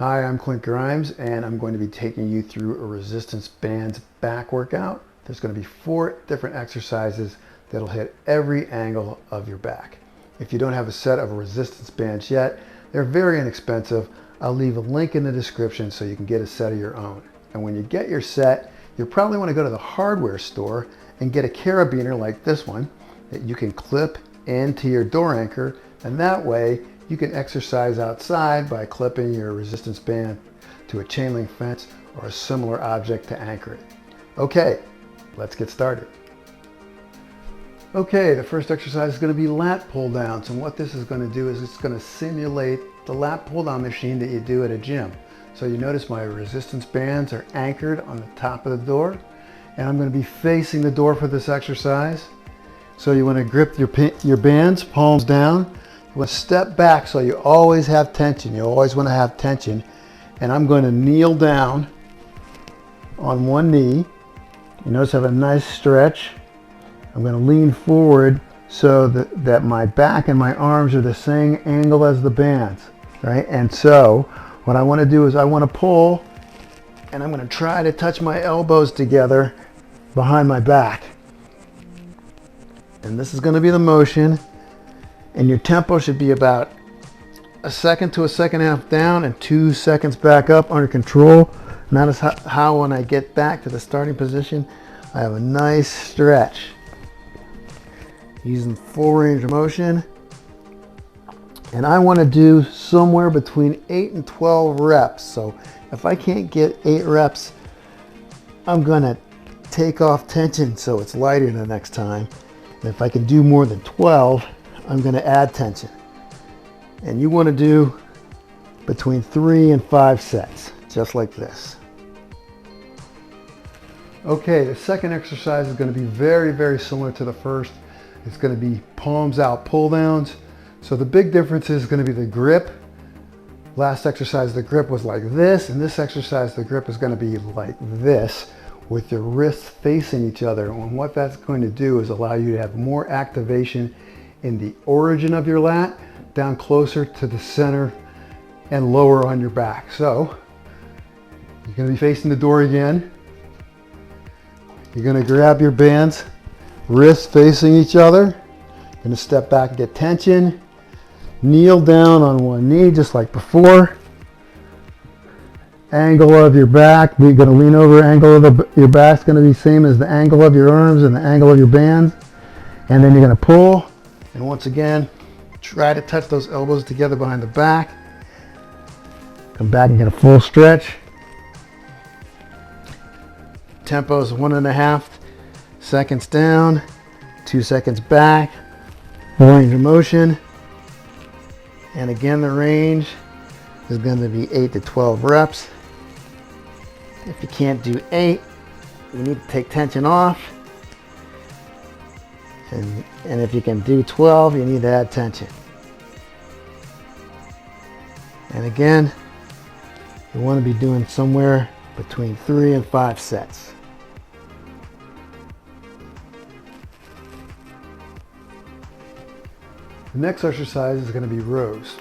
Hi, I'm Clint Grimes, and I'm going to be taking you through a resistance bands back workout. There's going to be 4 different exercises that'll hit every angle of your back. If you don't have a set of resistance bands yet, they're very inexpensive. I'll leave a link in the description so you can get a set of your own. And when you get your set, you'll probably want to go to the hardware store and get a carabiner like this one that you can clip into your door anchor, and that way you can exercise outside by clipping your resistance band to a chain link fence or a similar object to anchor it. Okay, let's get started. Okay, the first exercise is going to be lat pull downs, and what this is going to do is it's going to simulate the lat pull down machine that you do at a gym. So you notice my resistance bands are anchored on the top of the door, and I'm going to be facing the door for this exercise. So you want to grip your bands, palms down. You want to step back so you always have tension. You always want to have tension. And I'm going to kneel down on one knee. You notice I have a nice stretch. I'm going to lean forward so that my back and my arms are the same angle as the bands, right? And so what I want to do is I want to pull, and I'm going to try to touch my elbows together behind my back. And this is going to be the motion. And your tempo should be about a second to a second and a half down and 2 seconds back up under control. Notice how when I get back to the starting position, I have a nice stretch. Using full range of motion. And I want to do somewhere between 8 and 12 reps. So if I can't get 8 reps, I'm going to take off tension so it's lighter the next time. And if I can do more than 12, I'm going to add tension. And you want to do between 3 and 5 sets, just like this. Okay, the second exercise is going to be very, very similar to the first. It's going to be palms out pull downs. So the big difference is going to be the grip. Last exercise, the grip was like this, and this exercise, the grip is going to be like this, with your wrists facing each other. And what that's going to do is allow you to have more activation in the origin of your lat, down closer to the center and lower on your back. So you're going to be facing the door again. You're going to grab your bands, wrists facing each other. You're going to step back and get tension. Kneel down on one knee just like before. Angle of your back, you're going to lean over. Angle of your back's going to be same as the angle of your arms and the angle of your bands. And then you're going to pull. And once again, try to touch those elbows together behind the back. Come back and get a full stretch. Tempo is 1.5 seconds down, 2 seconds back. Full range of motion. And again, the range is going to be 8 to 12 reps. If you can't do 8, you need to take tension off. And if you can do 12, you need to add tension. And again, you want to be doing somewhere between 3 and 5 sets. The next exercise is going to be rows.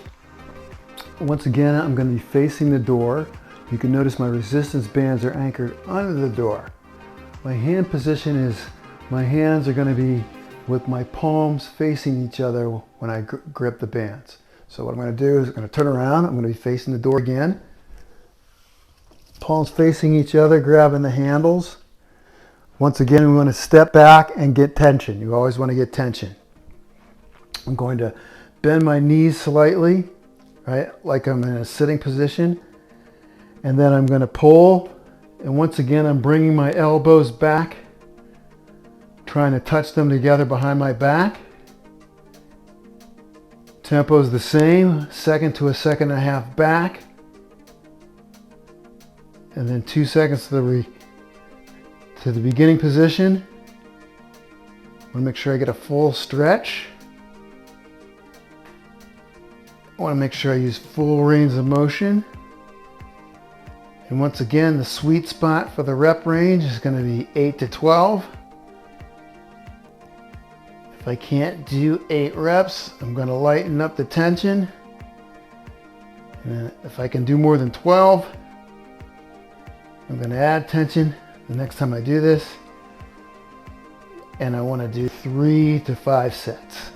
Once again, I'm going to be facing the door. You can notice my resistance bands are anchored under the door. My hand position is, my hands are going to be with my palms facing each other when I grip the bands. So what I'm going to do is I'm going to turn around. I'm going to be facing the door again. Palms facing each other, grabbing the handles. Once again, we want to step back and get tension. You always want to get tension. I'm going to bend my knees slightly, right, like I'm in a sitting position. And then I'm going to pull. And once again, I'm bringing my elbows back, trying to touch them together behind my back. Tempo is the same, 1 to 1.5 seconds back. And then 2 seconds to the beginning position. I want to make sure I get a full stretch. I want to make sure I use full range of motion. And once again, the sweet spot for the rep range is going to be 8 to 12. If I can't do 8 reps, I'm going to lighten up the tension. And if I can do more than 12, I'm going to add tension the next time I do this. And I want to do 3 to 5 sets.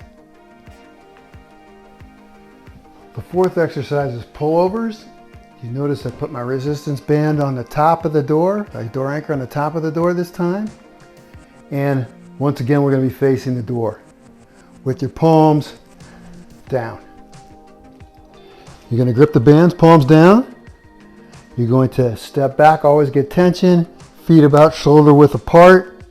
The fourth exercise is pullovers. You notice I put my resistance band on the top of the door, a door anchor on the top of the door this time. And once again, we're going to be facing the door with your palms down. You're going to grip the bands, palms down. You're going to step back, always get tension, feet about shoulder width apart.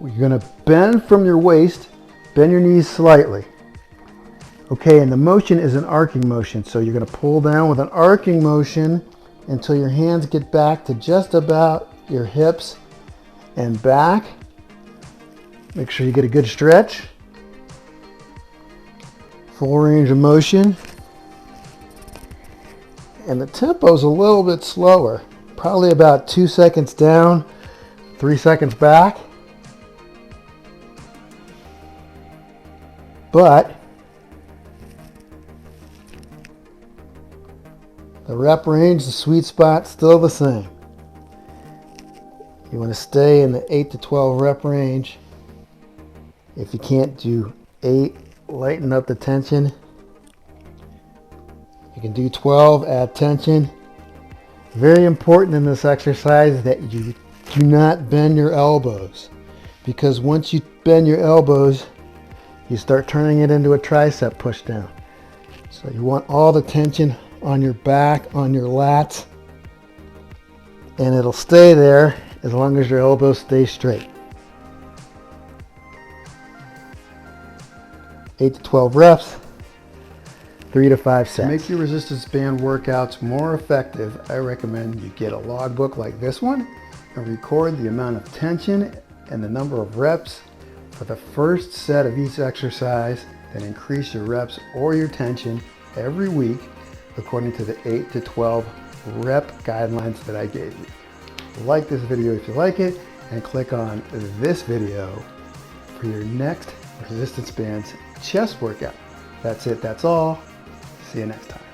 You're going to bend from your waist, bend your knees slightly. Okay, and the motion is an arcing motion, so you're going to pull down with an arcing motion until your hands get back to just about your hips and back. Make sure you get a good stretch. Full range of motion. And the tempo is a little bit slower, probably about 2 seconds down, 3 seconds back. But the rep range, the sweet spot, still the same. You want to stay in the 8 to 12 rep range. If you can't do 8, lighten up the tension. You can do 12, add tension. Very important in this exercise that you do not bend your elbows, because once you bend your elbows, you start turning it into a tricep push down. So you want all the tension on your back, on your lats, and it'll stay there as long as your elbows stay straight. 8 to 12 reps, 3 to 5 sets. To make your resistance band workouts more effective, I recommend you get a logbook like this one and record the amount of tension and the number of reps for the first set of each exercise, then increase your reps or your tension every week according to the 8 to 12 rep guidelines that I gave you. Like this video if you like it, and click on this video for your next resistance bands chest workout. That's it, that's all. See you next time.